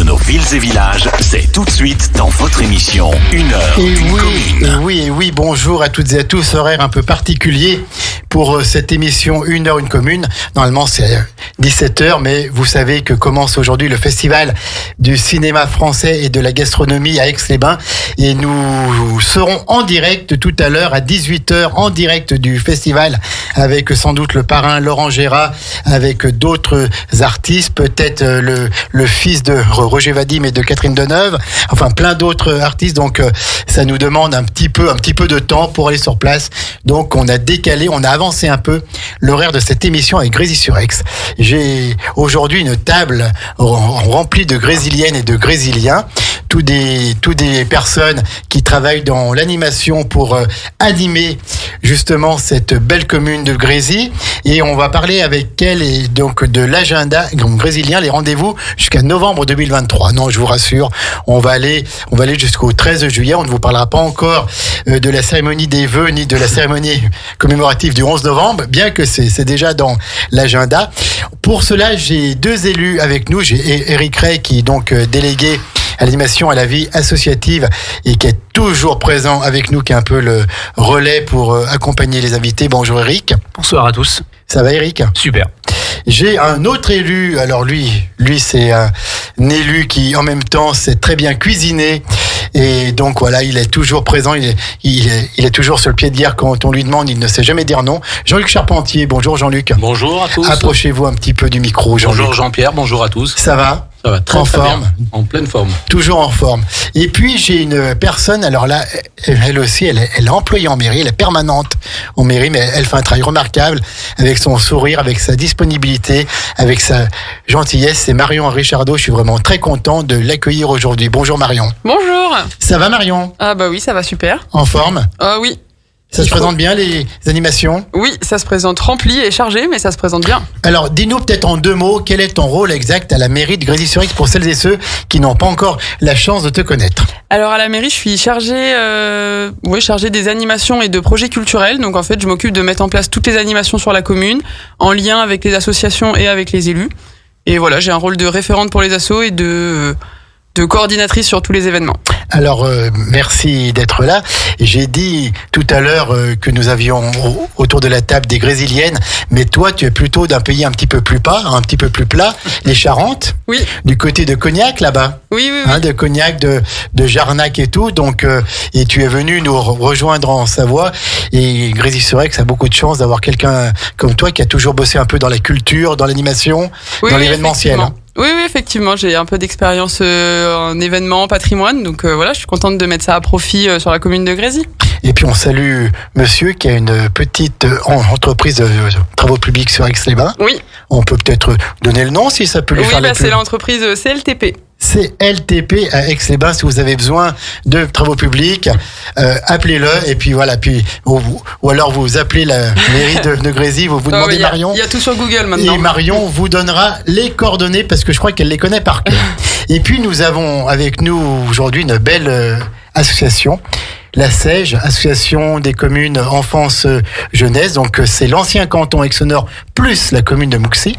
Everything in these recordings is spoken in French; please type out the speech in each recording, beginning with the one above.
nos villes et villages, c'est tout de suite dans votre émission 1 heure une commune. Oui, bonjour à toutes et à tous, horaire un peu particulier pour cette émission 1 heure une commune. Normalement c'est 17h, mais vous savez que commence aujourd'hui le festival du cinéma français et de la gastronomie à Aix-les-Bains. Et nous serons en direct tout à l'heure à 18h, en direct du festival, avec sans doute le parrain Laurent Gérard, avec d'autres artistes, peut-être le fils de Roger Vadim et de Catherine Deneuve, enfin plein d'autres artistes. Donc ça nous demande un petit peu de temps pour aller sur place. Donc on a avancé un peu l'horaire de cette émission avec Grésy-sur-Aix. J'ai aujourd'hui une table remplie de grésiliennes et de grésiliens, tous des personnes qui travaillent dans l'animation pour animer justement cette belle commune de Grésy. Et on va parler avec elle et donc de l'agenda grésilien, les rendez-vous jusqu'à novembre 2023. Non, je vous rassure, on va aller jusqu'au 13 juillet. On ne vous parlera pas encore de la cérémonie des vœux ni de la cérémonie commémorative du 11 novembre, bien que c'est déjà dans l'agenda. Pour cela, j'ai deux élus avec nous. J'ai Eric Ray, qui est donc délégué à l'animation, à la vie associative et qui est toujours présent avec nous, qui est un peu le relais pour accompagner les invités. Bonjour Eric. Bonsoir à tous. Ça va Eric ? Super. J'ai un autre élu, alors lui c'est un élu qui en même temps sait très bien cuisiner et donc voilà, il est toujours présent, il est toujours sur le pied de guerre quand on lui demande, il ne sait jamais dire non. Jean-Luc Charpentier, bonjour Jean-Luc. Bonjour à tous. Approchez-vous un petit peu du micro Jean-Luc. Bonjour Jean-Pierre, bonjour à tous. Ça va ? Ça va très, en très forme. Bien. En pleine forme. Toujours en forme. Et puis j'ai une personne, alors là, elle aussi, elle est employée en mairie, elle est permanente en mairie, mais elle fait un travail remarquable avec son sourire, avec sa disponibilité, avec sa gentillesse. C'est Marion Richardot. Je suis vraiment très content de l'accueillir aujourd'hui. Bonjour Marion. Bonjour. Ça va Marion ? Ah bah oui, ça va super. En forme ? Oui. Ça se présente bien les animations ? Oui, ça se présente rempli et chargé, mais ça se présente bien. Alors, dis-nous peut-être en deux mots, quel est ton rôle exact à la mairie de Grésy-sur-Aix pour celles et ceux qui n'ont pas encore la chance de te connaître ? Alors à la mairie, je suis chargée des animations et de projets culturels. Donc en fait, je m'occupe de mettre en place toutes les animations sur la commune, en lien avec les associations et avec les élus. Et voilà, j'ai un rôle de référente pour les assos et de coordinatrice sur tous les événements. Alors, merci d'être là. J'ai dit tout à l'heure que nous avions autour de la table des grésiliennes, mais toi, tu es plutôt d'un pays un petit peu plus plat, les Charentes. Oui. Du côté de Cognac, là-bas. Oui. De Cognac, de Jarnac et tout. Donc, et tu es venu nous rejoindre en Savoie. Et Grésy-sur-Aix a beaucoup de chance d'avoir quelqu'un comme toi qui a toujours bossé un peu dans la culture, dans l'animation, dans l'événementiel. Oui, effectivement, j'ai un peu d'expérience en événements, patrimoine, donc voilà, je suis contente de mettre ça à profit sur la commune de Grésy. Et puis on salue monsieur qui a une petite entreprise de travaux publics sur Aix-les-Bains. Oui. On peut peut-être donner le nom si ça peut lui faire la pub. C'est l'entreprise CLTP. CLTP à Aix-les-Bains. Si vous avez besoin de travaux publics, appelez-le et puis voilà. Ou alors vous appelez la mairie de Grésy, vous demandez Marion. Il y a tout sur Google maintenant. Et Marion vous donnera les coordonnées parce que je crois qu'elle les connaît par cœur. Et puis nous avons avec nous aujourd'hui une belle association. La SEJ, Association des communes enfance jeunesse, donc c'est l'ancien canton Aix-au-Nord plus la commune de Mouxy.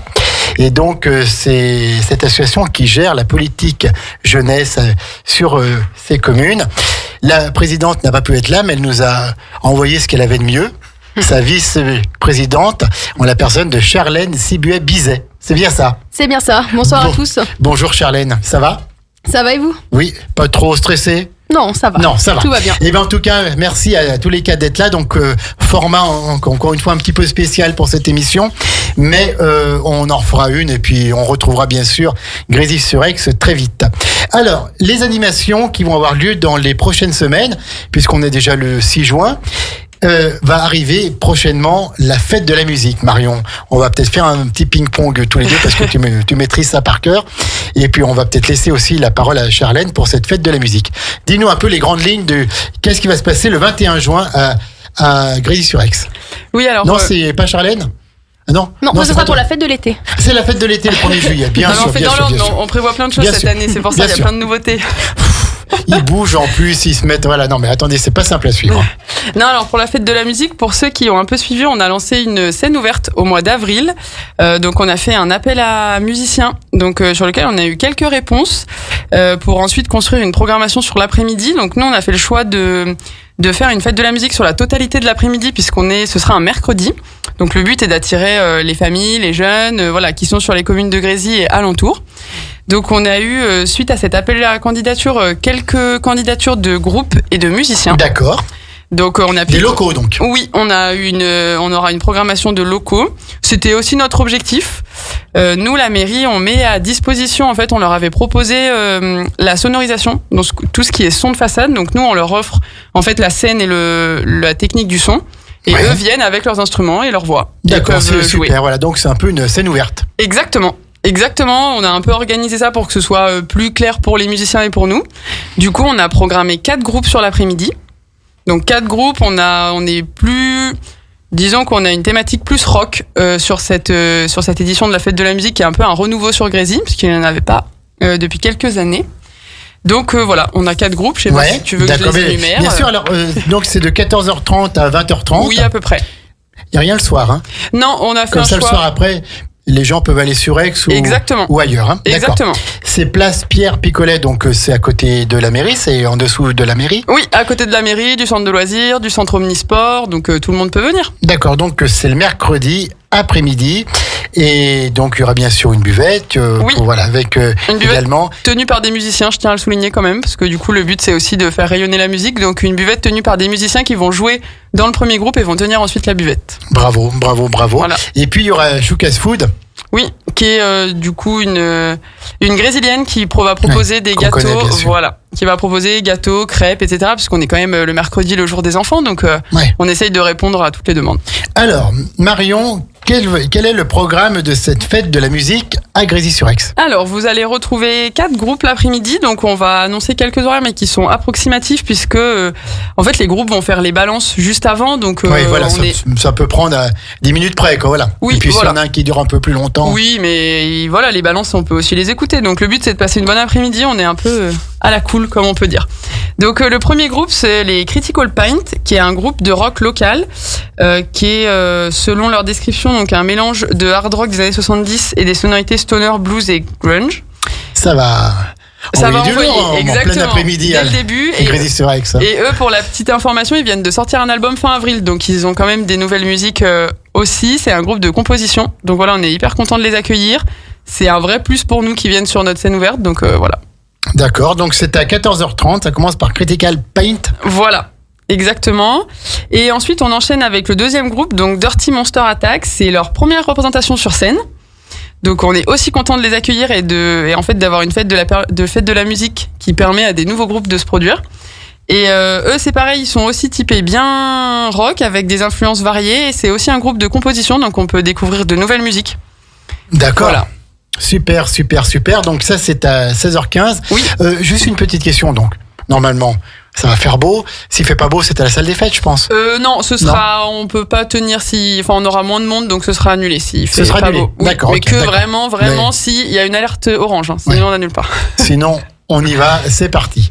Et donc c'est cette association qui gère la politique jeunesse sur ces communes. La présidente n'a pas pu être là, mais elle nous a envoyé ce qu'elle avait de mieux. Sa vice-présidente, en la personne de Charlène Sibuet-Bizet. C'est bien ça ? C'est bien ça. Bonsoir à tous. Bonjour Charlène, ça va ? Ça va et vous ? Oui, pas trop stressé ? Non, ça va. Non, ça va. Tout va bien. Et bien en tout cas, merci à tous les cas d'être là. Donc format encore une fois un petit peu spécial pour cette émission, mais on en fera une et puis on retrouvera bien sûr Grésy-sur-Aix très vite. Alors, les animations qui vont avoir lieu dans les prochaines semaines, puisqu'on est déjà le 6 juin. Va arriver prochainement la fête de la musique, Marion. On va peut-être faire un petit ping-pong tous les deux parce que tu maîtrises ça par cœur. Et puis on va peut-être laisser aussi la parole à Charlène pour cette fête de la musique. Dis-nous un peu les grandes lignes de qu'est-ce qui va se passer le 21 juin à Grésy-sur-Aix. Oui, alors. Non, c'est pas Charlène ? Non, ce sera pour la fête de l'été. C'est la fête de l'été le 1er juillet, bien sûr. On prévoit plein de choses cette année, c'est pour ça qu'il y a plein de nouveautés. Ils bougent en plus, ils se mettent. Voilà, non mais attendez, c'est pas simple à suivre. Non, alors pour la fête de la musique, pour ceux qui ont un peu suivi, on a lancé une scène ouverte au mois d'avril. Donc on a fait un appel à musiciens, donc sur lequel on a eu quelques réponses pour ensuite construire une programmation sur l'après-midi. Donc nous, on a fait le choix de faire une fête de la musique sur la totalité de l'après-midi, ce sera un mercredi. Donc le but est d'attirer les familles, les jeunes, voilà, qui sont sur les communes de Grésy et alentours. Donc on a eu, suite à cet appel à candidature, quelques candidatures de groupes et de musiciens. D'accord. Donc on a des locaux donc. Oui, on aura une programmation de locaux. C'était aussi notre objectif. Nous, la mairie, on met à disposition, en fait, on leur avait proposé la sonorisation, donc tout ce qui est son de façade. Donc nous, on leur offre en fait la scène et la technique du son. Et eux viennent avec leurs instruments et leur voix. D'accord, c'est super. Voilà, donc c'est un peu une scène ouverte. Exactement, on a un peu organisé ça pour que ce soit plus clair pour les musiciens et pour nous. Du coup, on a programmé 4 groupes sur l'après-midi. Donc 4 groupes, disons qu'on a une thématique plus rock sur cette édition de la fête de la musique, qui est un peu un renouveau sur Grésy, puisqu'il n'y en avait pas depuis quelques années. Donc voilà, on a 4 groupes, je sais pas si tu veux que je les énumère. Bien sûr, alors donc c'est de 14h30 à 20h30. Oui, à peu près. Il n'y a rien le soir, hein? Non, on a fait comme un ça choix. Le soir après, les gens peuvent aller sur Aix ou ailleurs. Hein. Exactement. C'est place Pierre Picolet, donc c'est à côté de la mairie, c'est en dessous de la mairie. Oui, à côté de la mairie, du centre de loisirs, du centre omnisport, donc tout le monde peut venir. D'accord, donc c'est le mercredi après-midi. Et donc il y aura bien sûr une buvette, avec une buvette également tenue par des musiciens, je tiens à le souligner quand même, parce que du coup le but c'est aussi de faire rayonner la musique, donc une buvette tenue par des musiciens qui vont jouer dans le premier groupe et vont tenir ensuite la buvette. Bravo. Voilà. Et puis il y aura Choucas Food. Oui, qui est du coup une grésilienne qui va proposer des gâteaux, qui va proposer gâteaux, crêpes, etc. Parce qu'on est quand même le mercredi, le jour des enfants, donc on essaye de répondre à toutes les demandes. Alors, Marion, quel est le programme de cette fête de la musique à Grésy-sur-Aix? Alors, vous allez retrouver 4 groupes l'après-midi, donc on va annoncer quelques horaires, mais qui sont approximatifs, puisque en fait les groupes vont faire les balances juste avant, donc ça peut prendre à 10 minutes près, quoi, voilà. Oui, et puis s'il y en a un qui dure un peu plus longtemps. Oui, mais voilà, les balances, on peut aussi les écouter. Donc le but, c'est de passer une bonne après-midi. On est un peu à la cool, comme on peut dire. Donc le premier groupe, c'est les Critical Paint, qui est un groupe de rock local, qui est, selon leur description, donc un mélange de hard rock des années 70 et des sonorités stoner, blues et grunge. Ça va envoyer, exactement, en plein après-midi dès le début. Et eux, pour la petite information, ils viennent de sortir un album fin avril, donc ils ont quand même des nouvelles musiques aussi. C'est un groupe de composition, donc voilà, on est hyper content de les accueillir. C'est un vrai plus pour nous qui viennent sur notre scène ouverte, donc voilà. D'accord, donc c'est à 14h30, ça commence par Critical Paint. Voilà. Exactement. Et ensuite, on enchaîne avec le deuxième groupe, donc Dirty Monster Attack. C'est leur première représentation sur scène. Donc, on est aussi content de les accueillir et en fait d'avoir une fête de la musique qui permet à des nouveaux groupes de se produire. Et eux, c'est pareil, ils sont aussi typés bien rock avec des influences variées. Et c'est aussi un groupe de composition, donc on peut découvrir de nouvelles musiques. D'accord. Voilà. Super. Donc ça, c'est à 16h15. Oui. Juste une petite question, donc. Normalement, ça va faire beau. S'il fait pas beau, c'est à la salle des fêtes, je pense. Non, on peut pas tenir on aura moins de monde, donc ce sera annulé s'il fait pas beau. Oui, d'accord. Mais vraiment, s'il y a une alerte orange, sinon on annule pas. Sinon, on y va, c'est parti.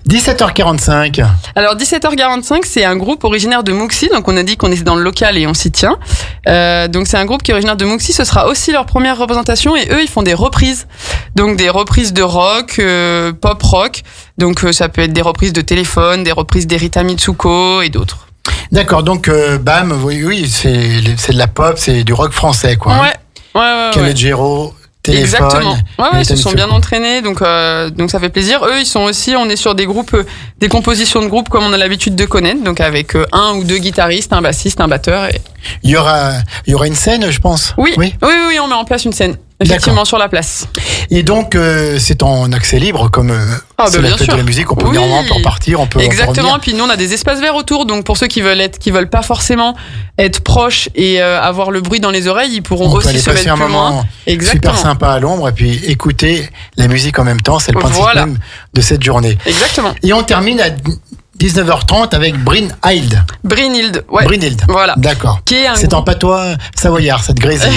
17h45. Alors 17h45, c'est un groupe originaire de Mouxy, donc on a dit qu'on était dans le local et on s'y tient. Donc c'est un groupe qui est originaire de Mouxy, ce sera aussi leur première représentation et eux ils font des reprises. Donc des reprises de rock, pop rock. Donc ça peut être des reprises de Téléphone, des reprises d'Erita Mitsuko et d'autres. D'accord, donc BAM, oui, c'est de la pop, c'est du rock français quoi. Ouais. Calogero. Téléphone, exactement. Ils se sont bien entraînés, donc ça fait plaisir. Eux, on est sur des groupes, des compositions de groupes comme on a l'habitude de connaître, donc avec 1 ou 2 guitaristes, un bassiste, un batteur. Il y aura une scène, je pense. Oui, on met en place une scène. Effectivement, sur la place. Et donc, c'est en accès libre, comme c'est la fête de la musique, on peut venir en partir, on peut. Exactement, et puis nous, on a des espaces verts autour, donc pour ceux qui veulent pas forcément être proches et avoir le bruit dans les oreilles, ils pourront aussi se mettre plus loin. Super sympa à l'ombre, et puis écouter la musique en même temps, c'est le principe même de cette journée. Exactement. Et on termine à 19h30 avec Brynhild. Brynhild, ouais. Brynhild. Voilà. D'accord. C'est en patois savoyard, cette grésille,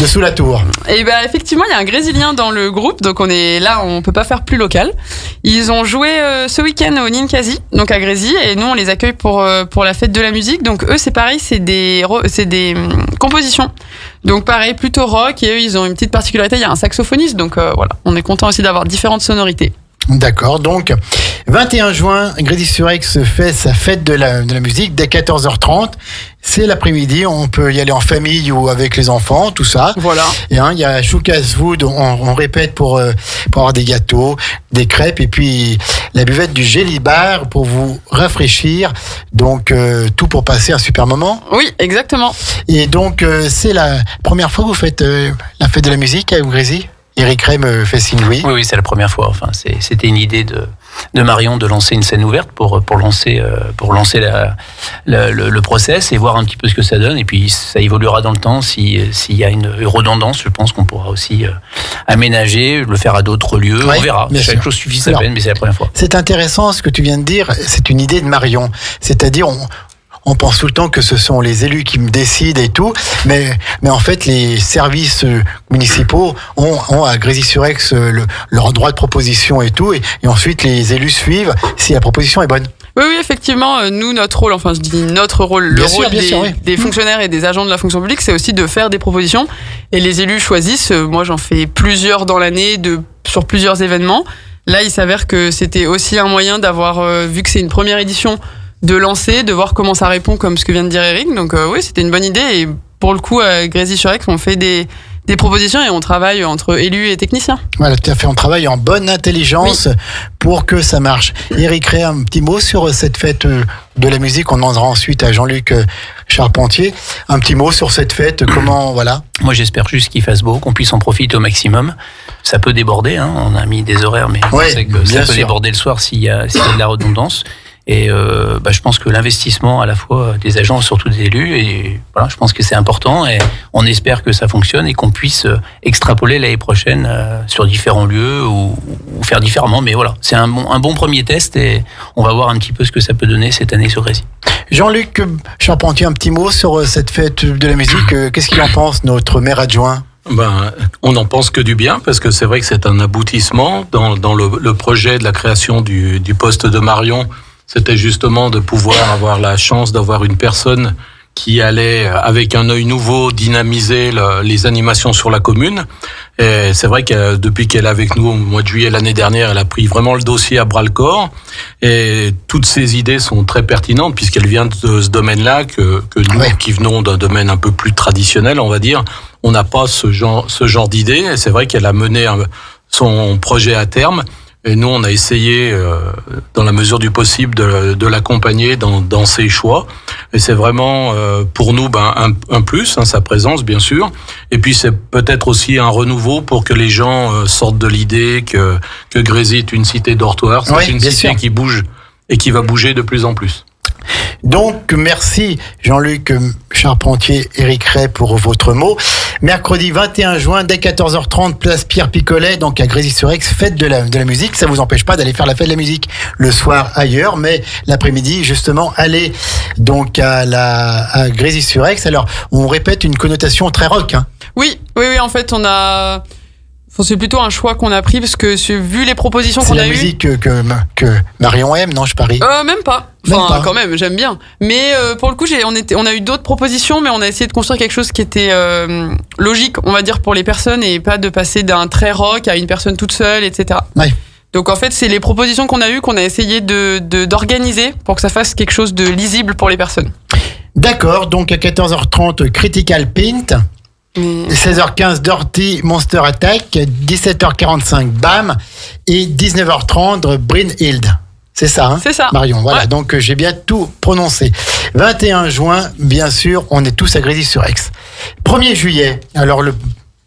de sous la tour. Et ben effectivement, il y a un grésillien dans le groupe, donc on est là, on peut pas faire plus local. Ils ont joué ce week-end au Ninkasi, donc à Grésy, et nous on les accueille pour la fête de la musique. Donc eux, c'est pareil, c'est des compositions. Donc pareil, plutôt rock, et eux, ils ont une petite particularité, il y a un saxophoniste, donc voilà, on est content aussi d'avoir différentes sonorités. D'accord, donc 21 juin, Grésy-sur-Aix fait sa fête de la musique dès 14h30. C'est l'après-midi, on peut y aller en famille ou avec les enfants, tout ça. Voilà. Et il y a Choucas Wood, on répète pour avoir des gâteaux, des crêpes, et puis la buvette du Jelly Bar pour vous rafraîchir. Donc tout pour passer un super moment. Oui, exactement. Et donc c'est la première fois que vous faites la fête de la musique à Grésy ? Eric Ray me fait signe oui. Oui, c'est la première fois. Enfin, c'était une idée de Marion de lancer une scène ouverte pour lancer le process et voir un petit peu ce que ça donne. Et puis ça évoluera dans le temps. S'il y a une redondance, je pense qu'on pourra aussi aménager, le faire à d'autres lieux. Ouais, on verra. Chaque chose suffit sa peine, mais c'est la première fois. C'est intéressant ce que tu viens de dire. C'est une idée de Marion. C'est-à-dire on pense tout le temps que ce sont les élus qui me décident et tout, mais en fait, les services municipaux ont à Grésy-sur-Aix leur droit de proposition et tout, et ensuite les élus suivent si la proposition est bonne. Oui, effectivement, nous, notre rôle, enfin je dis notre rôle, le rôle des fonctionnaires et des agents de la fonction publique, c'est aussi de faire des propositions, et les élus choisissent. Moi, j'en fais plusieurs dans l'année, sur plusieurs événements. Là, il s'avère que c'était aussi un moyen d'avoir, vu que c'est une première édition, de lancer, de voir comment ça répond, comme ce que vient de dire Eric. Donc oui, c'était une bonne idée. Et pour le coup, à Grésy-sur-Aix, on fait des propositions et on travaille entre élus et techniciens. Voilà, tout à fait. On travaille en bonne intelligence pour que ça marche. Eric Ray, un petit mot sur cette fête de la musique. On demandera ensuite à Jean-Luc Charpentier. Un petit mot sur cette fête. Comment, voilà. Moi, j'espère juste qu'il fasse beau, qu'on puisse en profiter au maximum. Ça peut déborder. On a mis des horaires, mais on sait que ça peut déborder le soir s'il y a de la redondance. Et je pense que l'investissement à la fois des agents, surtout des élus, et voilà, je pense que c'est important et on espère que ça fonctionne et qu'on puisse extrapoler l'année prochaine sur différents lieux ou faire différemment. Mais voilà, c'est un bon premier test et on va voir un petit peu ce que ça peut donner cette année sur Grésy. Jean-Luc Charpentier, un petit mot sur cette fête de la musique. Qu'est-ce qu'il en pense, notre maire adjoint ? On n'en pense que du bien parce que c'est vrai que c'est un aboutissement dans le projet de la création du poste de Marion. C'était justement de pouvoir avoir la chance d'avoir une personne qui allait, avec un œil nouveau, dynamiser les animations sur la commune. Et c'est vrai que depuis qu'elle est avec nous au mois de juillet l'année dernière, elle a pris vraiment le dossier à bras-le-corps. Et toutes ses idées sont très pertinentes puisqu'elle vient de ce domaine-là que nous, qui venons d'un domaine un peu plus traditionnel, on va dire, on n'a pas ce genre d'idées. Et c'est vrai qu'elle a mené son projet à terme. Et nous, on a essayé, dans la mesure du possible, de l'accompagner dans ses choix. Et c'est vraiment, pour nous, un plus, sa présence, bien sûr. Et puis, c'est peut-être aussi un renouveau pour que les gens sortent de l'idée que Grésy est une cité dortoir. C'est une cité qui bouge et qui va bouger de plus en plus. Donc, merci Jean-Luc Charpentier, Eric Ray pour votre mot. Mercredi 21 juin, dès 14h30, place Pierre-Picolet, donc à Grésy-sur-Aix, fête de la musique. Ça vous empêche pas d'aller faire la fête de la musique le soir ailleurs, mais l'après-midi, justement, allez donc à Grésy-sur-Aix. Alors, on répète une connotation très rock, hein. Oui, en fait, c'est plutôt un choix qu'on a pris parce que vu les propositions qu'on a eues. C'est la musique que Marion aime, non, je parie. Même pas. Quand même, j'aime bien. Mais pour le coup, on a eu d'autres propositions, mais on a essayé de construire quelque chose qui était logique, on va dire, pour les personnes et pas de passer d'un très rock à une personne toute seule, etc. Ouais. Donc en fait, c'est les propositions qu'on a eues qu'on a essayé d'organiser pour que ça fasse quelque chose de lisible pour les personnes. D'accord. Donc à 14h30, Critical Pint. 16h15 Dirty Monster Attack, 17h45 BAM et 19h30 Brynhild. C'est ça, hein, c'est ça. Marion, voilà, donc j'ai bien tout prononcé. 21 juin, bien sûr, on est tous à Grésy-sur-Aix. 1er juillet, alors le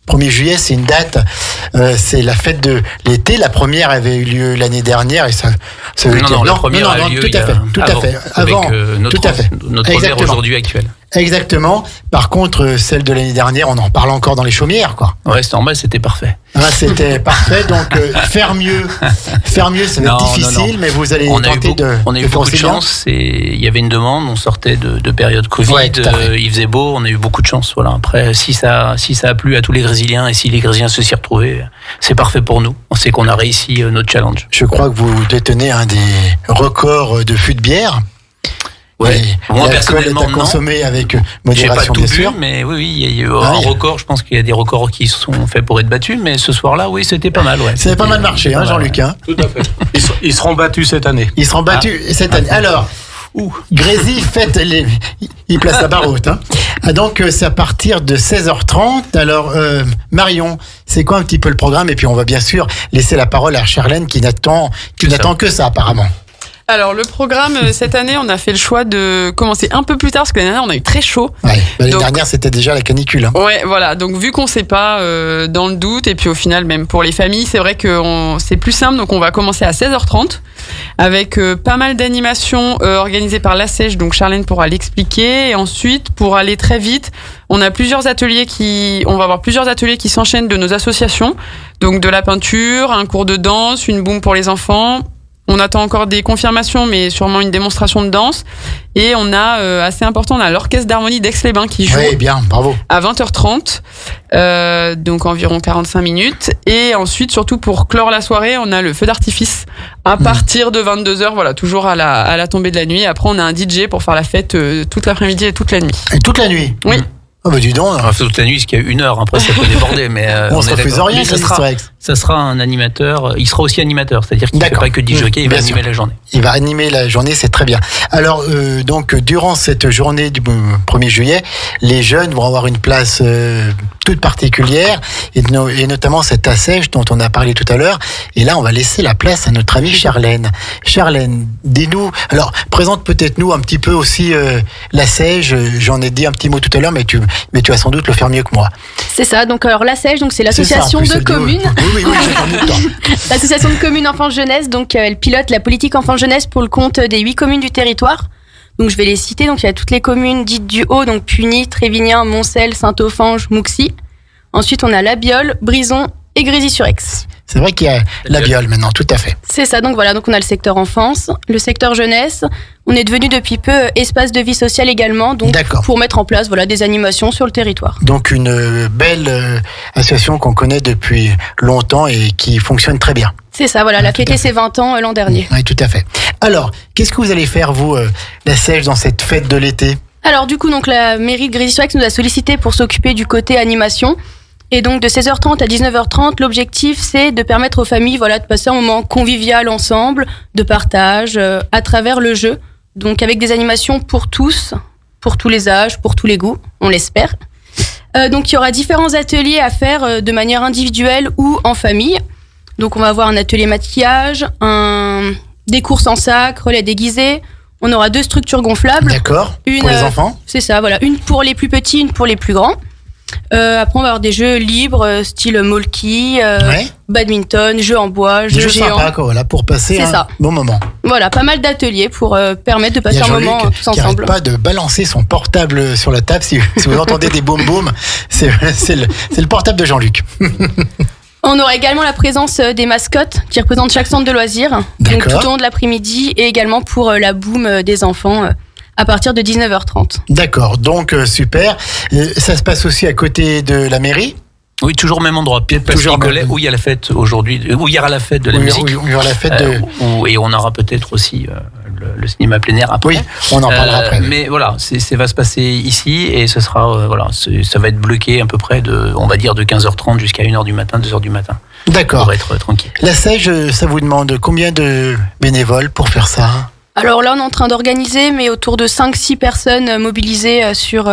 1er juillet, c'est une date, c'est la fête de l'été. La première avait eu lieu l'année dernière et ça la première a eu lieu tout à fait. Avant, avec notre maire aujourd'hui actuel. Exactement. Par contre, celle de l'année dernière, on en parle encore dans les chaumières, quoi. Ouais, c'est normal, c'était parfait. C'était parfait. Donc, faire mieux, ça va être difficile, non. Mais vous allez tenter de. On a eu beaucoup de chance. Il y avait une demande. On sortait de période Covid. Ouais, il faisait beau. On a eu beaucoup de chance. Voilà. Après, si ça a plu à tous les Grésiliens et si les Grésiliens se s'y retrouvaient, c'est parfait pour nous. On sait qu'on a réussi notre challenge. Je crois que vous détenez un des records de fût de bière. Ouais. Moi personnellement, non. Consommé avec modération, j'ai pas tout bien bu, sûr. Mais oui, il y a eu un record. Je pense qu'il y a des records qui sont faits pour être battus, mais ce soir-là, oui, c'était pas mal. Ouais. Ça a pas mal marché, Jean-Luc. Tout à fait. Ils seront battus cette année. Ils seront battus cette année. Alors, Grésy fête il place la barre haute. Donc, c'est à partir de 16h30. Alors, Marion, c'est quoi un petit peu le programme? Et puis, on va bien sûr laisser la parole à Charlène qui n'attend que ça, apparemment. Alors, le programme, cette année, on a fait le choix de commencer un peu plus tard, parce que l'année dernière, on a eu très chaud. Ouais, l'année dernière, c'était déjà la canicule. Ouais, voilà. Donc, vu qu'on ne sait pas, dans le doute, et puis au final, même pour les familles, c'est vrai que c'est plus simple. Donc, on va commencer à 16h30, avec pas mal d'animations organisées par la Sèche. Donc, Charlène pourra l'expliquer. Et ensuite, pour aller très vite, on va avoir plusieurs ateliers qui s'enchaînent de nos associations. Donc, de la peinture, un cours de danse, une boum pour les enfants. On attend encore des confirmations, mais sûrement une démonstration de danse. Et on a, assez important, on a l'Orchestre d'harmonie d'Aix-les-Bains qui joue. Oui, bien, bravo. À 20h30, donc environ 45 minutes. Et ensuite, surtout pour clore la soirée, on a le feu d'artifice à partir de 22h, voilà, toujours à la tombée de la nuit. Après, on a un DJ pour faire la fête toute l'après-midi et toute la nuit. Et toute la nuit? Oui. Oh bah dis donc. On va faire toute la nuit, parce qu'il y a 1 heure. Après, ça peut déborder, mais on se refuse rien. Ça sera un animateur. Il sera aussi animateur, c'est-à-dire qu'il ne fait pas que DJ, il va animer la journée. Il va animer la journée, c'est très bien. Alors, donc, durant cette journée du 1er juillet, les jeunes vont avoir une place toute particulière, et notamment cette assèche dont on a parlé tout à l'heure. Et là, on va laisser la place à notre amie Charlène. Charlène, dis-nous. Alors, présente peut-être nous un petit peu aussi la Sèche. J'en ai dit un petit mot tout à l'heure, mais tu vas sans doute le faire mieux que moi. C'est ça. Donc, alors la Sèche, donc c'est l'association de communes. Oui, j'ai pas mis le temps. L'association de communes enfants-jeunesse. Donc, elle pilote la politique enfants-jeunesse pour le compte des 8 communes du territoire. Donc, je vais les citer. Donc, il y a toutes les communes dites du Haut, donc Puny, Trévignan, Moncel, Saint-Offenge, Mouxy. Ensuite, on a La Biole, Brison et Grésy-sur-Aix. C'est vrai qu'il y a La Biole maintenant, tout à fait. C'est ça, donc voilà, donc on a le secteur enfance, le secteur jeunesse. On est devenu depuis peu espace de vie sociale également, donc pour mettre en place des animations sur le territoire. Donc une belle association qu'on connaît depuis longtemps et qui fonctionne très bien. C'est ça, voilà, elle a fêté ses 20 ans l'an dernier. Oui, tout à fait. Alors, qu'est-ce que vous allez faire, vous, la Sèche, dans cette fête de l'été? Alors du coup, donc la mairie de Grésy-sur-Aix nous a sollicité pour s'occuper du côté animation. Et donc de 16h30 à 19h30, l'objectif c'est de permettre aux familles de passer un moment convivial ensemble, de partage, à travers le jeu. Donc avec des animations pour tous les âges, pour tous les goûts, on l'espère. Donc il y aura différents ateliers à faire de manière individuelle ou en famille. Donc on va avoir un atelier maquillage, des courses en sac, relais déguisés. On aura 2 structures gonflables. D'accord, pour les enfants. C'est ça, voilà. Une pour les plus petits, une pour les plus grands. Après, on va avoir des jeux libres, style molki, badminton, jeux en bois, jeux géants. Sympa, voilà, pour passer bon moment. Voilà, pas mal d'ateliers pour permettre de passer un moment tous ensemble. N'arrête pas de balancer son portable sur la table. Si vous entendez des boum boum, c'est le portable de Jean-Luc. On aura également la présence des mascottes qui représentent chaque centre de loisirs, donc tout au long de l'après-midi, et également pour la boum des enfants à partir de 19h30. D'accord, donc super. Ça se passe aussi à côté de la mairie? Oui, toujours au même endroit, Pied-de-Place Nicolet, où il y a la fête aujourd'hui, où il y aura la fête de la musique. Où il y aura la fête et on aura peut-être aussi le cinéma plein air après. Oui, on en parlera après. Mais voilà, ça va se passer ici et ce sera, ça va être bloqué à peu près de 15h30 jusqu'à 1h du matin, 2h du matin. D'accord. Pour être tranquille. La Sèche, ça vous demande combien de bénévoles pour faire ça? Alors là, on est en train d'organiser, mais autour de 5-6 personnes mobilisées sur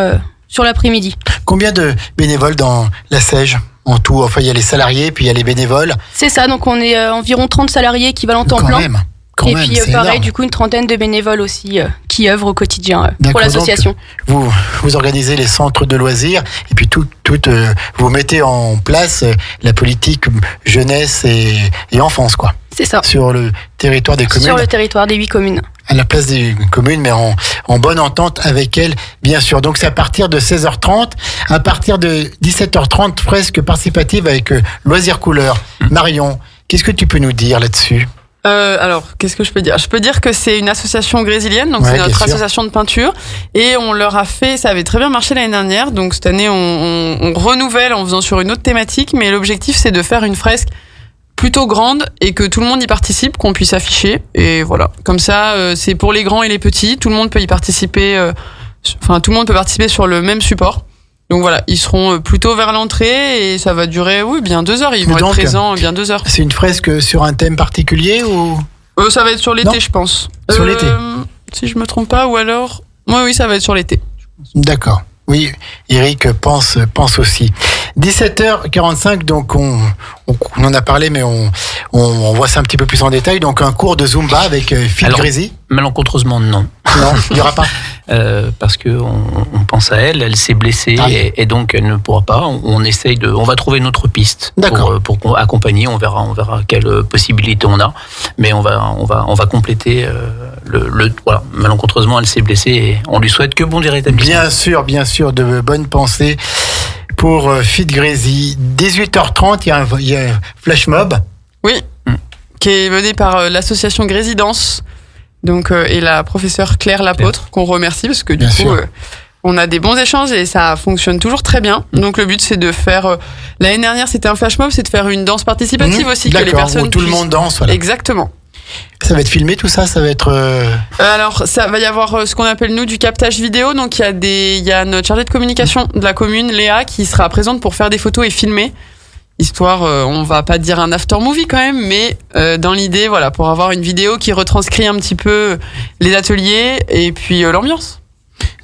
l'après-midi. Combien de bénévoles dans la Sèche en tout? Enfin, il y a les salariés, puis il y a les bénévoles. C'est ça, donc on est environ 30 salariés équivalents temps plein. Et puis pareil, énorme. Du coup, une trentaine de bénévoles aussi qui œuvrent au quotidien pour l'association. Donc, vous organisez les centres de loisirs et puis vous mettez en place la politique jeunesse et enfance, quoi. C'est ça. Sur le territoire des communes. Sur le territoire des 8 communes. à la place des communes, mais en bonne entente avec elles, bien sûr. Donc c'est à partir de 16h30, à partir de 17h30, fresque participative avec Loisirs Couleurs. Marion, qu'est-ce que tu peux nous dire là-dessus ? Alors, qu'est-ce que je peux dire ? Je peux dire que c'est une association grésilienne, donc c'est notre association de peinture, et on leur a fait, ça avait très bien marché l'année dernière, donc cette année on renouvelle en faisant sur une autre thématique, mais l'objectif c'est de faire une fresque plutôt grande et que tout le monde y participe, qu'on puisse afficher, et voilà. Comme ça, c'est pour les grands et les petits, tout le monde peut y participer, tout le monde peut participer sur le même support. Donc voilà, ils seront plutôt vers l'entrée et ça va durer, bien 2 heures. Ils vont être présents bien 2 heures. C'est une fresque sur un thème particulier ou ça va être sur l'été, je pense. Sur l'été. Si je me trompe pas, ou alors, oui, ça va être sur l'été. D'accord. Oui, Eric pense aussi. 17h45, donc on en a parlé, mais on voit ça un petit peu plus en détail. Donc un cours de Zumba avec Phil Grésy. Malencontreusement, non. Non, il n'y aura pas. Parce que on pense à elle s'est blessée et donc elle ne pourra pas. On va trouver une autre piste pour accompagner. On verra quelle possibilité on a, mais on va compléter voilà. Malencontreusement, elle s'est blessée et on lui souhaite que bon rétablissement. Bien sûr, de bonnes pensées pour Phil Grésy. 18h30, il y a un flash mob. Oui, qui est mené par l'association Grésidence. Donc, et la professeure Claire Lapôtre, qu'on remercie parce que du coup, on a des bons échanges et ça fonctionne toujours très bien. Donc, le but, c'est de faire. L'année dernière, c'était un flash mob, c'est de faire une danse participative aussi, que les personnes. Où tout le monde danse, voilà. Exactement. Ça va être filmé, tout ça, ça va être. Alors, ça va y avoir ce qu'on appelle nous du captage vidéo. Donc, il y a notre chargée de communication de la commune, Léa, qui sera présente pour faire des photos et filmer. Histoire, on va pas dire un after movie quand même, mais dans l'idée, voilà, pour avoir une vidéo qui retranscrit un petit peu les ateliers et puis l'ambiance.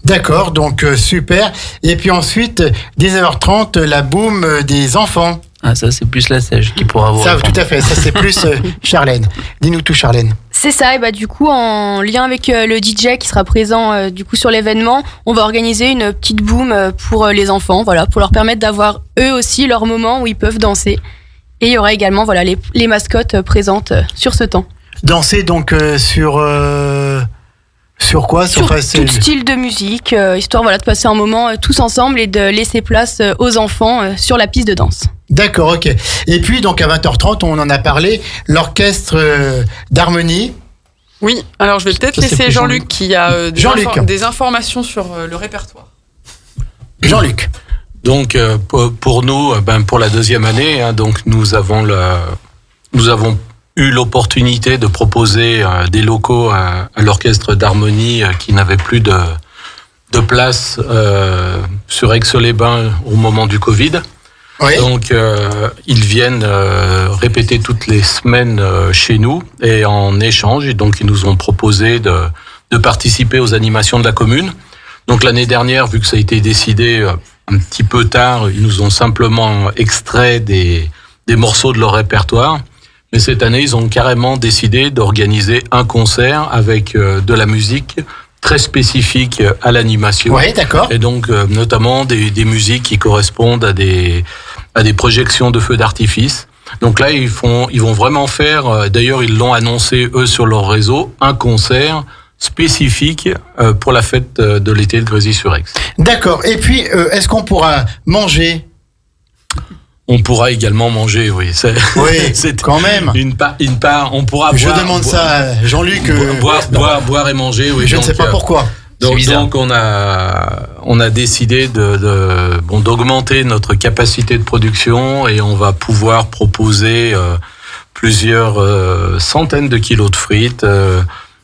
D'accord, donc super. Et puis ensuite, 19h30, la boum des enfants. Ah, ça, c'est plus la Sèche qui pourra vous répondre. Tout à fait, ça c'est plus Charlène. Dis-nous tout, Charlène. C'est ça, et du coup, en lien avec le DJ qui sera présent du coup sur l'événement, on va organiser une petite boom pour les enfants, voilà, pour leur permettre d'avoir eux aussi leur moment où ils peuvent danser. Et il y aura également les mascottes présentes sur ce temps. Danser donc sur quoi? Sur tout style de musique, histoire de passer un moment tous ensemble et de laisser place aux enfants sur la piste de danse. D'accord, ok. Et puis donc à 20h30, on en a parlé, l'orchestre d'harmonie. Oui, alors je vais peut-être laisser Jean-Luc qui a des informations sur le répertoire. Jean-Luc. Donc pour nous, pour la deuxième année, donc nous avons eu l'opportunité de proposer des locaux à l'orchestre d'harmonie qui n'avait plus de place sur Aix-les-Bains au moment du Covid. Oui. Donc ils viennent répéter toutes les semaines chez nous et en échange, et donc ils nous ont proposé de participer aux animations de la commune. Donc l'année dernière, vu que ça a été décidé un petit peu tard, ils nous ont simplement extrait des morceaux de leur répertoire. Mais cette année, ils ont carrément décidé d'organiser un concert avec de la musique très spécifique à l'animation. Oui, d'accord. Et donc, notamment des musiques qui correspondent à des projections de feux d'artifice. Donc là, ils vont vraiment faire, d'ailleurs, ils l'ont annoncé, eux, sur leur réseau, un concert spécifique pour la fête de l'été de Grésy-sur-Aix. D'accord. Et puis, est-ce qu'on pourra manger ? On pourra également manger, oui. C'est quand même. Une part, on pourra boire. Je demande ça à Jean-Luc. Boire et manger, oui. Je ne sais pas pourquoi. Donc on a décidé d'augmenter notre capacité de production et on va pouvoir proposer plusieurs centaines de kilos de frites,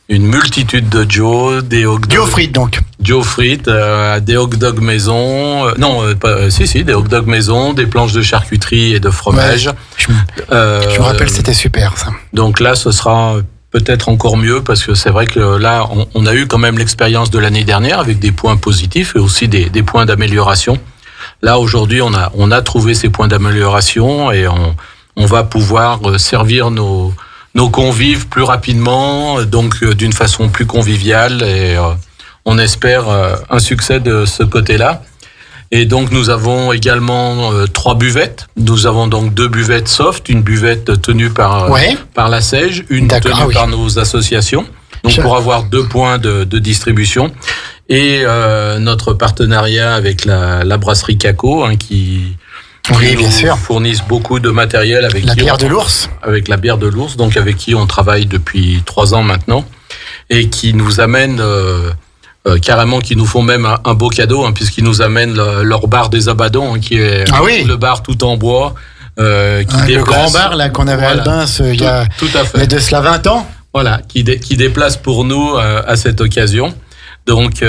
une multitude de Joe, des hot dogs. Joe frites donc. Joe frites, des hot dogs maison, des hot dogs maison, des planches de charcuterie et de fromage. Ouais, je me rappelle, c'était super ça. Donc là, ce sera peut-être encore mieux parce que c'est vrai que là, on a eu quand même l'expérience de l'année dernière avec des points positifs et aussi des points d'amélioration. Là, aujourd'hui, on a trouvé ces points d'amélioration et on va pouvoir servir nos convives plus rapidement, donc d'une façon plus conviviale, et on espère un succès de ce côté-là. Et donc nous avons également 3 buvettes. Nous avons donc 2 buvettes soft, une buvette tenue par la SEIGE, une tenue par nos associations. Donc pour avoir 2 points de distribution. Et notre partenariat avec la brasserie Caco, qui bien sûr, fournissent beaucoup de matériel avec la bière de l'ours. Avec la bière de l'ours, donc avec qui on travaille depuis 3 ans maintenant, et qui nous amènent carrément, qui nous font même un beau cadeau, puisqu'ils nous amènent leur bar des Abaddons, qui est le bar tout en bois. Le grand bar là qu'on avait à Albins il y a de cela 20 ans. Voilà, qui déplace pour nous à cette occasion. Donc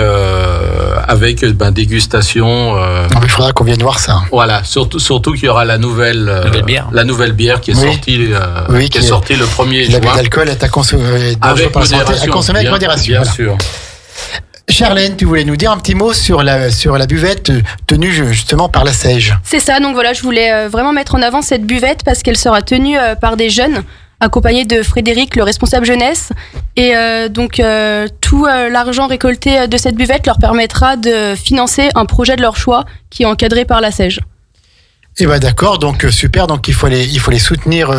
avec dégustation. Il faudra qu'on vienne voir ça. Voilà, surtout qu'il y aura la nouvelle bière qui est sortie, qui est sortie le 1er juin. L'abus d'alcool est à consommer avec modération. Bien sûr. Charlène, tu voulais nous dire un petit mot sur la buvette tenue justement par la SAIG. C'est ça, donc voilà, je voulais vraiment mettre en avant cette buvette parce qu'elle sera tenue par des jeunes, accompagné de Frédéric, le responsable jeunesse. Et tout l'argent récolté de cette buvette leur permettra de financer un projet de leur choix qui est encadré par la SAIG. Eh ben d'accord, donc super, donc il faut les soutenir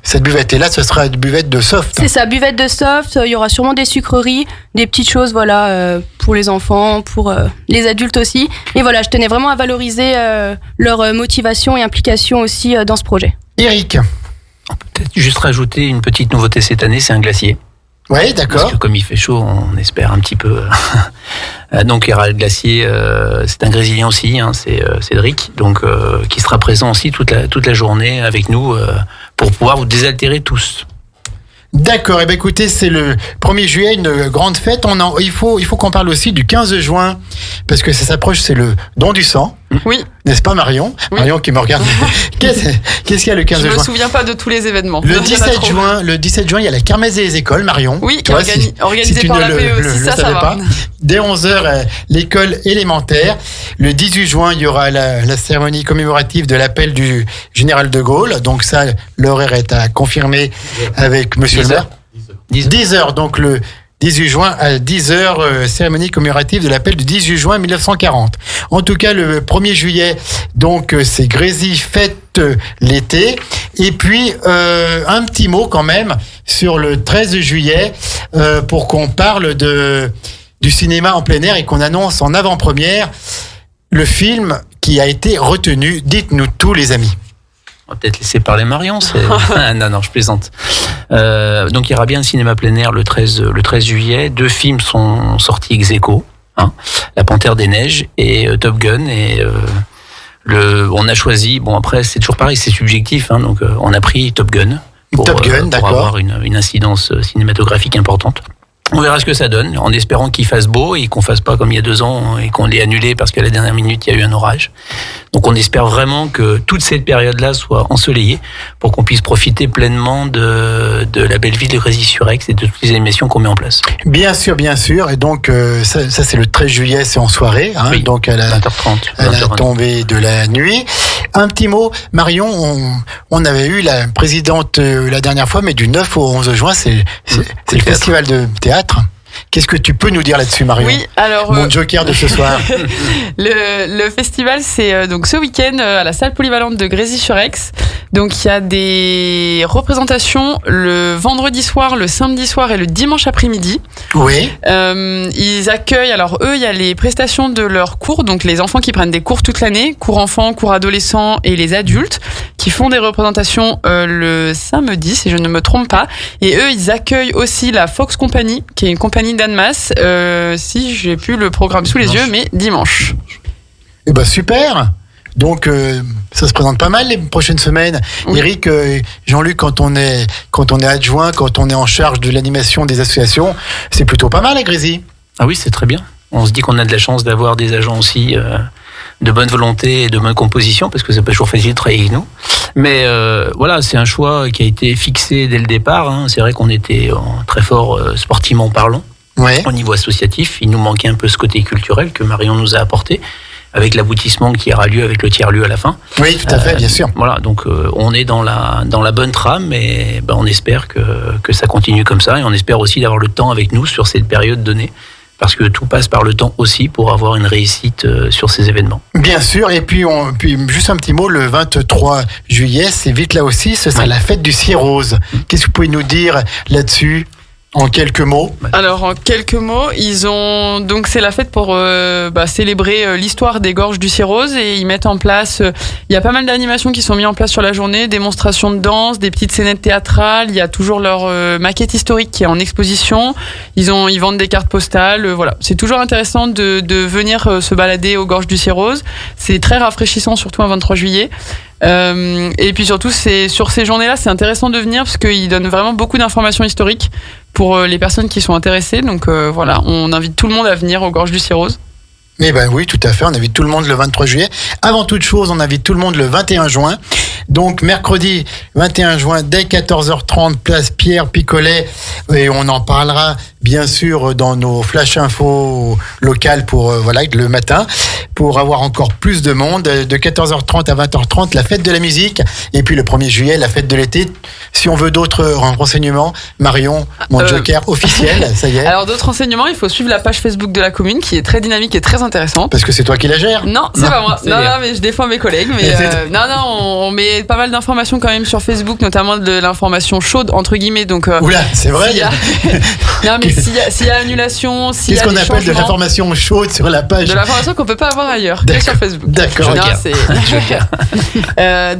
cette buvette. Et là, ce sera une buvette de soft. C'est ça, buvette de soft. Il y aura sûrement des sucreries, des petites choses, pour les enfants, pour les adultes aussi. Et voilà, je tenais vraiment à valoriser leur motivation et implication aussi dans ce projet. Eric. Peut-être juste rajouter une petite nouveauté cette année, c'est un glacier. Oui, d'accord. Parce que comme il fait chaud, on espère un petit peu. Donc il y aura le glacier, c'est un Grésilien aussi, c'est Cédric, donc qui sera présent aussi toute la journée avec nous pour pouvoir vous désaltérer tous. D'accord, et écoutez, c'est le 1er juillet, une grande fête. Il faut qu'on parle aussi du 15 juin, parce que ça s'approche, c'est le don du sang. Oui. N'est-ce pas, Marion ? Oui. Marion qui me regarde. Qu'est-ce qu'il y a le 15 juin ? Je me souviens pas de tous les événements. Le 17 juin, il y a la kermesse des écoles, Marion. Oui, organisée par la PE aussi, ça va. Pas. Dès 11h, l'école élémentaire. Le 18 juin, il y aura la cérémonie commémorative de l'appel du général de Gaulle. Donc ça, l'horaire est à confirmer avec monsieur le maire. 10h, donc le 18 juin à 10h, cérémonie commémorative de l'appel du 18 juin 1940. En tout cas, le 1er juillet, donc c'est Grésy fête l'été. Et puis, un petit mot quand même sur le 13 juillet pour qu'on parle du cinéma en plein air et qu'on annonce en avant-première le film qui a été retenu. Dites-nous tout, les amis. On va peut-être laisser parler Marion. Non, je plaisante. Donc il y aura bien le cinéma plein air le 13 juillet. 2 films sont sortis ex aequo, La Panthère des Neiges et Top Gun. Et on a choisi. Bon, après c'est toujours pareil, c'est subjectif. Donc on a pris Top Gun pour avoir une incidence cinématographique importante. On verra ce que ça donne, en espérant qu'il fasse beau et qu'on fasse pas comme il y a 2 ans et qu'on l'ait annulé parce qu'à la dernière minute il y a eu un orage. Donc on espère vraiment que toute cette période-là soit ensoleillée pour qu'on puisse profiter pleinement de la belle ville de Grésy-sur-Aix et de toutes les animations qu'on met en place. Bien sûr. Et donc ça c'est le 13 juillet, c'est en soirée, oui, donc à la 20h30, à la tombée de la nuit. Un petit mot, Marion, on avait eu la présidente la dernière fois, mais du 9 au 11 juin, c'est le festival de théâtre. Qu'est-ce que tu peux nous dire là-dessus, Marion ? Oui, alors mon joker de ce soir. Le festival, c'est donc ce week-end à la salle polyvalente de Grésy-sur-Aix. Donc il y a des représentations le vendredi soir, le samedi soir et le dimanche après-midi. Oui. Ils accueillent, alors eux, il y a les prestations de leurs cours, donc les enfants qui prennent des cours toute l'année, cours enfants, cours adolescents et les adultes qui font des représentations le samedi, si je ne me trompe pas. Et eux, ils accueillent aussi la Fox Company, qui est une compagnie d'Annemasse, si j'ai plus le programme sous les yeux, mais dimanche. Eh ben super. Donc ça se présente pas mal les prochaines semaines. Oui. Eric, Jean-Luc, quand on est adjoint, quand on est en charge de l'animation des associations, c'est plutôt pas mal à Grésy. Ah oui, c'est très bien. On se dit qu'on a de la chance d'avoir des agents aussi de bonne volonté et de bonne composition, parce que c'est pas toujours facile de travailler avec nous. Mais voilà, c'est un choix qui a été fixé dès le départ. C'est vrai qu'on était très fort sportivement parlant, au niveau associatif. Il nous manquait un peu ce côté culturel que Marion nous a apporté, avec l'aboutissement qui aura lieu avec le tiers-lieu à la fin. Oui, tout à fait, bien sûr. Voilà, donc on est dans la bonne trame et on espère que ça continue comme ça, et on espère aussi d'avoir le temps avec nous sur cette période donnée, parce que tout passe par le temps aussi pour avoir une réussite sur ces événements. Bien sûr, et puis juste un petit mot, le 23 juillet, c'est vite là aussi, ce sera la fête du cirrhose. Qu'est-ce que vous pouvez nous dire là-dessus ? En quelques mots. Alors, en quelques mots, donc c'est la fête pour célébrer l'histoire des gorges du Cirrose, et ils mettent en place, il y a pas mal d'animations qui sont mises en place sur la journée, démonstrations de danse, des petites scénettes théâtrales, il y a toujours leur maquette historique qui est en exposition, ils vendent des cartes postales, voilà. C'est toujours intéressant de venir se balader aux gorges du Cirrose, c'est très rafraîchissant, surtout un 23 juillet. Et puis surtout, sur ces journées-là, c'est intéressant de venir parce qu'ils donnent vraiment beaucoup d'informations historiques pour les personnes qui sont intéressées. Donc voilà, on invite tout le monde à venir aux gorges du Cirrose. Eh ben oui, tout à fait. On invite tout le monde le 23 juillet. Avant toute chose, on invite tout le monde le 21 juin. Donc, mercredi 21 juin, dès 14h30, place Pierre Picolet. Et on en parlera, bien sûr, dans nos flash infos locales le matin, pour avoir encore plus de monde. De 14h30 à 20h30, la fête de la musique. Et puis, le 1er juillet, la fête de l'été. Si on veut d'autres renseignements, Marion, mon joker officiel, ça y est. Alors, d'autres renseignements, il faut suivre la page Facebook de la commune, qui est très dynamique et très intéressante. Parce que c'est toi qui la gères. Non, c'est pas moi. Non, mais je défends mes collègues. Mais on met pas mal d'informations quand même sur Facebook, notamment de l'information chaude, entre guillemets. Donc, oula, c'est vrai. Non, mais s'il y a annulation, s'il y a qu'est-ce qu'on appelle de l'information chaude sur la page? De l'information qu'on peut pas avoir ailleurs, que sur Facebook. D'accord.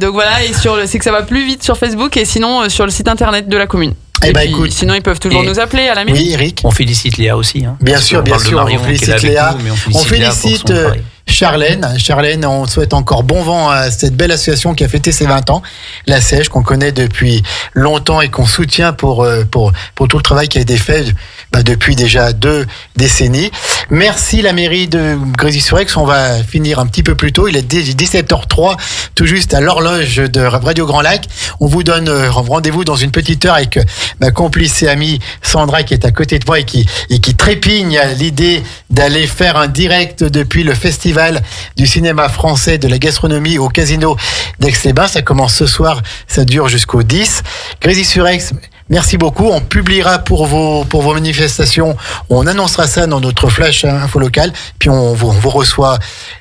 Donc voilà, et c'est que ça va plus vite sur Facebook, et sinon sur le site internet de la commune. Écoute, sinon ils peuvent toujours nous appeler à la mairie. Oui, Eric. On félicite Léa aussi. Hein. Bien sûr, on félicite Léa. On félicite Charlène, on souhaite encore bon vent à cette belle association qui a fêté ses 20 ans, la Sèche, qu'on connaît depuis longtemps et qu'on soutient pour tout le travail qui a été fait depuis déjà 2 décennies. Merci la mairie de Grésy-sur-Aix. On va finir un petit peu plus tôt. Il est 17h03, tout juste à l'horloge de Radio Grand Lac. On vous donne rendez-vous dans une petite heure avec ma complice et amie Sandra qui est à côté de moi et qui trépigne à l'idée d'aller faire un direct depuis le festival du cinéma français, de la gastronomie au casino d'Aix-les-Bains. Ça commence ce soir, ça dure jusqu'au 10. Grésy-sur-Aix, merci beaucoup. On publiera pour vos manifestations. On annoncera ça dans notre flash info local. Puis on vous reçoit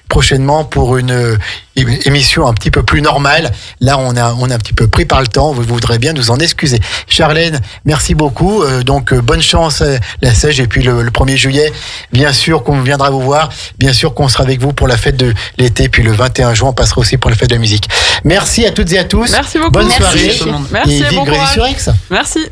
prochainement pour une émission un petit peu plus normale. Là, on a un petit peu pris par le temps. Vous voudrez bien nous en excuser. Charlène, merci beaucoup. Donc, bonne chance à la Sèche. Et puis, le 1er juillet, bien sûr qu'on viendra vous voir. Bien sûr qu'on sera avec vous pour la fête de l'été. Puis, le 21 juin, on passera aussi pour la fête de la musique. Merci à toutes et à tous. Merci beaucoup. Bonne soirée. Merci et bon courage. Grésy-sur-Aix. Merci.